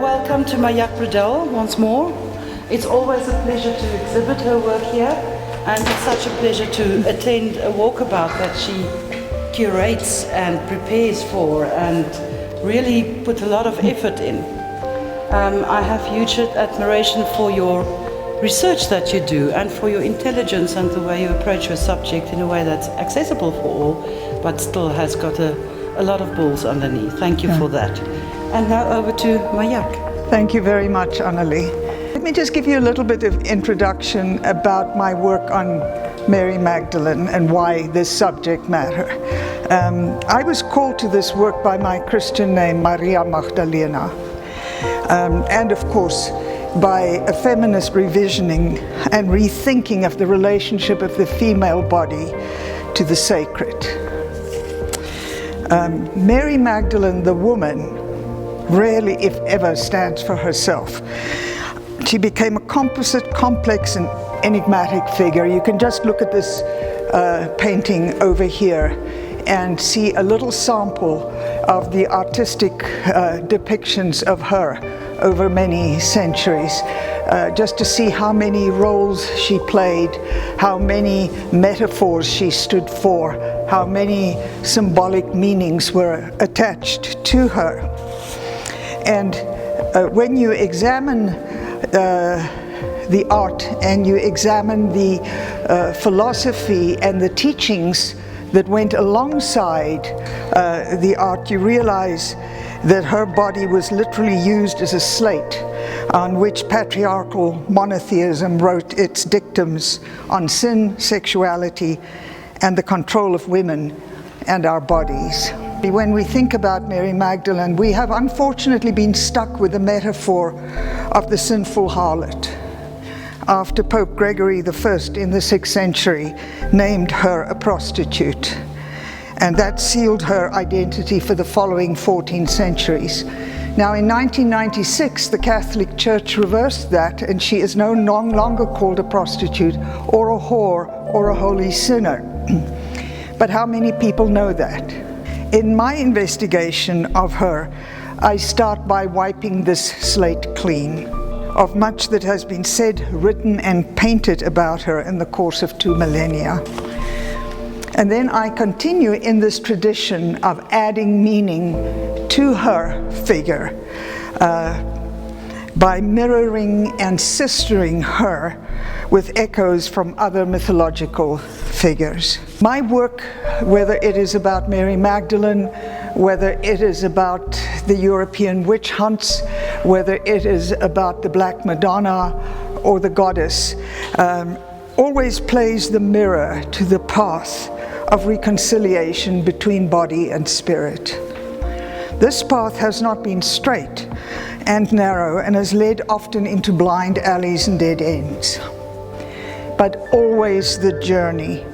welcome to Maria Magdalene once more. It's always a pleasure to exhibit her work here, and it's such a pleasure to attend a walkabout that she curates and prepares for and really put a lot of effort in. I have huge admiration for your research that you do and for your intelligence and the way you approach your subject in a way that's accessible for all, but still has got a lot of balls underneath. Thank you for that. And now over to Majak. Thank you very much, Annelie. Let me just give you a little bit of introduction about my work on Mary Magdalene and why this subject matter. I was called to this work by my Christian name, Maria Magdalena, and of course by a feminist revisioning and rethinking of the relationship of the female body to the sacred. Mary Magdalene, the woman, rarely, if ever, stands for herself. She became a composite, complex, and enigmatic figure. You can just look at this painting over here and see a little sample of the artistic depictions of her over many centuries, just to see how many roles she played, how many metaphors she stood for, how many symbolic meanings were attached to her. And when you examine the art and you examine the philosophy and the teachings that went alongside the art, you realize that her body was literally used as a slate on which patriarchal monotheism wrote its dictums on sin, sexuality, and the control of women and our bodies. When we think about Mary Magdalene, we have unfortunately been stuck with the metaphor of the sinful harlot, after Pope Gregory I in the 6th century named her a prostitute. And that sealed her identity for the following 14 centuries. Now in 1996, the Catholic Church reversed that, and she is no longer called a prostitute or a whore or a holy sinner. But how many people know that? In my investigation of her, I start by wiping this slate clean of much that has been said, written, and painted about her in the course of 2 millennia. And then I continue in this tradition of adding meaning to her figure by mirroring and sistering her with echoes from other mythological figures. My work, whether it is about Mary Magdalene, whether it is about the European witch hunts, whether it is about the Black Madonna or the goddess, always plays the mirror to the path of reconciliation between body and spirit. This path has not been straight and narrow and has led often into blind alleys and dead ends. But always the journey,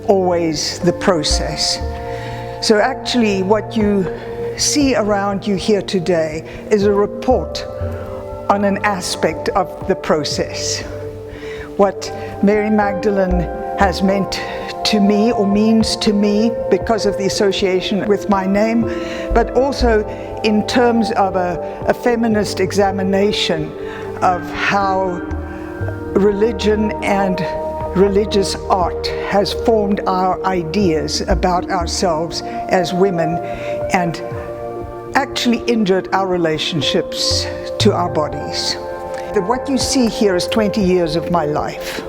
always the process. So actually what you see around you here today is a report on an aspect of the process. What Mary Magdalene has meant to me or means to me because of the association with my name, but also in terms of a feminist examination of how religion and religious art has formed our ideas about ourselves as women and actually injured our relationships to our bodies. What you see here is 20 years of my life.